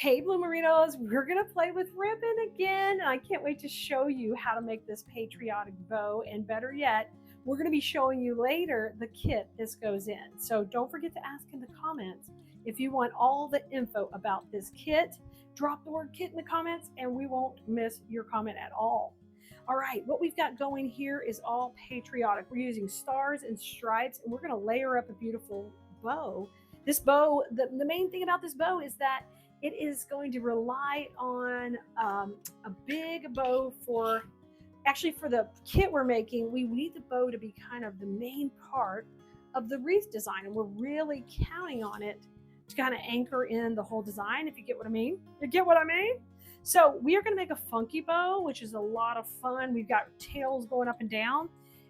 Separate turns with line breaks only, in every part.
Hey Bloomerinos, we're gonna play with ribbon again. And I can't wait to show you how to make this patriotic bow. And better yet, we're gonna be showing you later the kit this goes in. So don't forget to ask in the comments if you want all the info about this kit. Drop the word kit in the comments and we won't miss your comment at all. All right, what we've got going here is all patriotic. We're using stars and stripes and we're gonna layer up a beautiful bow. This bow, the main thing about this bow is that it is going to rely on a big bow for the kit we're making. We need the bow to be kind of the main part of the wreath design, and we're really counting on it to kind of anchor in the whole design, if you get what I mean. You get what I mean? So we are going to make a funky bow, which is a lot of fun. We've got tails going up and down,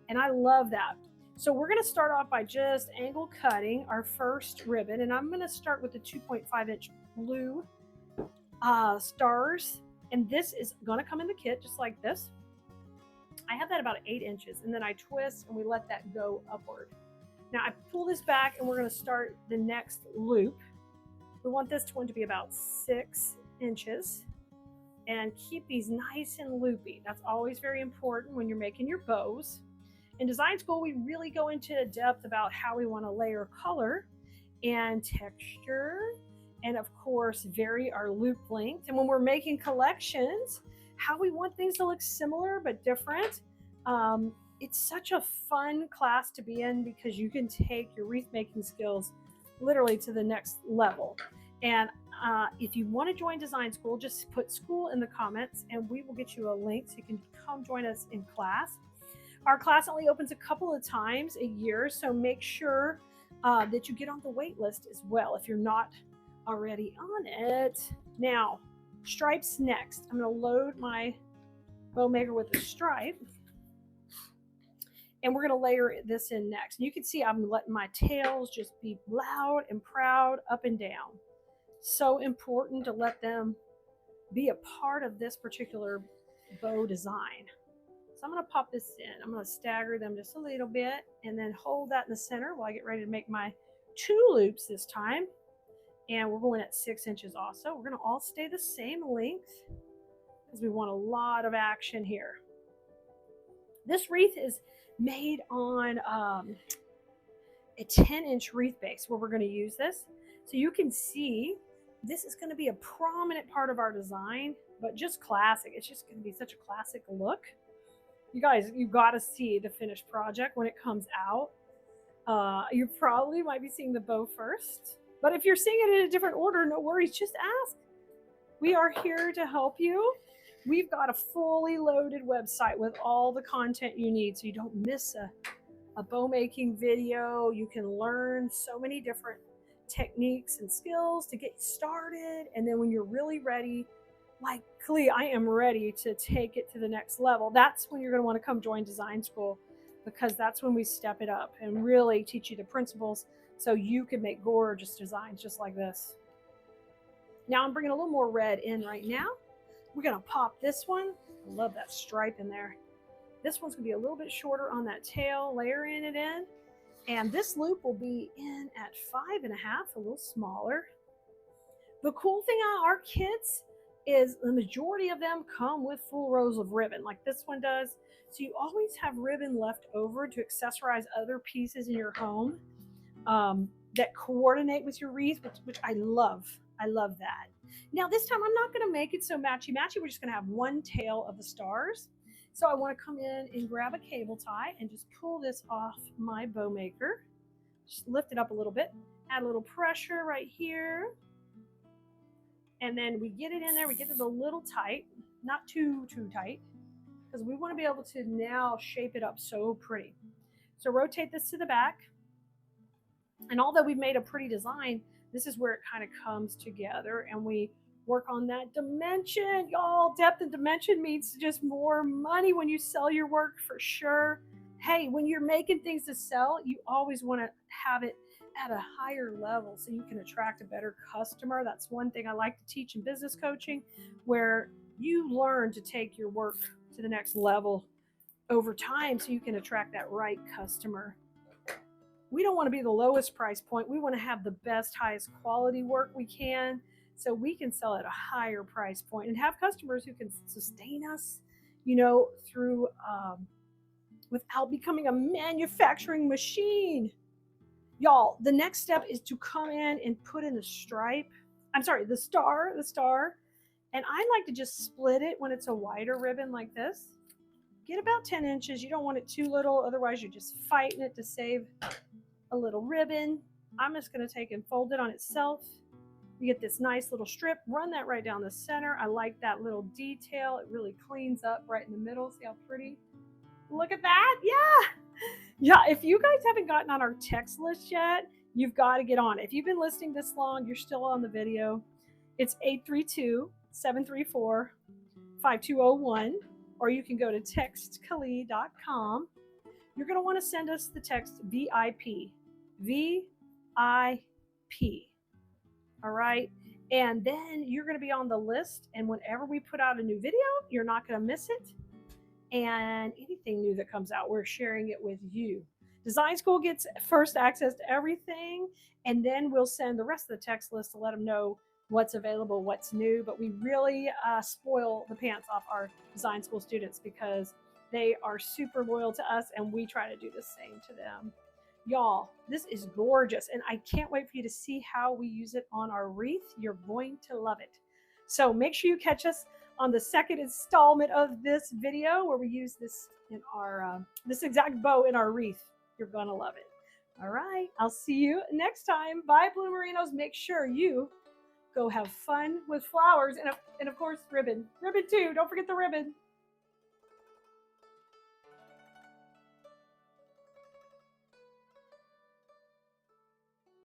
and I love that. So we're going to start off by just angle cutting our first ribbon, and I'm going to start with the 2.5 inch blue stars, and this is going to come in the kit just like this. I have that about 8 inches, and then I twist and we let that go upward. Now I pull this back and we're going to start the next loop. We want this one to be about 6 inches and keep these nice and loopy. That's always very important when you're making your bows. In design school, we really go into depth about how we want to layer color and texture, and of course vary our loop length. And when we're making collections, how we want things to look similar but different. It's such a fun class to be in because you can take your wreath making skills literally to the next level. And if you want to join design school, just put school in the comments and we will get you a link so you can come join us in class. Our class only opens a couple of times a year, so make sure that you get on the wait list as well if you're not already on it. Now, stripes next. I'm going to load my bow maker with a stripe, and we're going to layer this in next. And you can see I'm letting my tails just be loud and proud up and down. So important to let them be a part of this particular bow design. So I'm going to pop this in. I'm going to stagger them just a little bit and then hold that in the center while I get ready to make my 2 loops this time. And we're going at 6 inches also. We're going to all stay the same length because we want a lot of action here. This wreath is made on a 10-inch wreath base where we're going to use this. So you can see this is going to be a prominent part of our design, but just classic. It's just going to be such a classic look. You guys, you got to see the finished project when it comes out. You probably might be seeing the bow first, but if you're seeing it in a different order, no worries, just ask. We are here to help you. We've got a fully loaded website with all the content you need so you don't miss a bow making video. You can learn so many different techniques and skills to get you started, and then when you're really ready, like Keleas, I am ready to take it to the next level, that's when you're going to want to come join design school, because that's when we step it up and really teach you the principles so you can make gorgeous designs just like this. Now I'm bringing a little more red in right now. We're going to pop this one. I love that stripe in there. This one's going to be a little bit shorter on that tail, layering it in. And this loop will be in at 5.5, a little smaller. The cool thing on our kits is the majority of them come with full rows of ribbon like this one does. So you always have ribbon left over to accessorize other pieces in your home that coordinate with your wreath, which I love. I love that. Now this time I'm not going to make it so matchy-matchy. We're just going to have one tail of the stars. So I want to come in and grab a cable tie and just pull this off my bow maker. Just lift it up a little bit, add a little pressure right here. And then we get it in there, we get it a little tight, not too tight, because we want to be able to now shape it up so pretty. So rotate this to the back. And although we've made a pretty design, this is where it kind of comes together and we work on that dimension. Y'all, depth and dimension means just more money when you sell your work, for sure. Hey, when you're making things to sell, you always want to have it at a higher level so you can attract a better customer. That's one thing I like to teach in business coaching, where you learn to take your work to the next level over time so you can attract that right customer. We don't want to be the lowest price point. We want to have the best, highest quality work we can so we can sell at a higher price point and have customers who can sustain us, you know, through without becoming a manufacturing machine. Y'all, the next step is to come in and put in the stripe. I'm sorry, the star. And I like to just split it when it's a wider ribbon like this. Get about 10 inches. You don't want it too little, otherwise you're just fighting it to save a little ribbon. I'm just going to take and fold it on itself. You get this nice little strip, run that right down the center. I like that little detail. It really cleans up right in the middle. See how pretty? Look at that. Yeah, if you guys haven't gotten on our text list yet, you've got to get on. If you've been listening this long, you're still on the video. It's 832-734-5201, or you can go to textkeleas.com. You're going to want to send us the text VIP. VIP. All right. And then you're going to be on the list. And whenever we put out a new video, you're not going to miss it. And anything new that comes out, we're sharing it with you. Design School gets first access to everything, and then we'll send the rest of the text list to let them know what's available, what's new. But we really spoil the pants off our Design School students because they are super loyal to us, and we try to do the same to them. Y'all, this is gorgeous, and I can't wait for you to see how we use it on our wreath. You're going to love it. So make sure you catch us on the second installment of this video where we use this in our this exact bow in our wreath. You're gonna love it. All right, I'll see you next time. Bye, Blue Merinos. Make sure you go have fun with flowers and of course ribbon too. Don't forget the ribbon.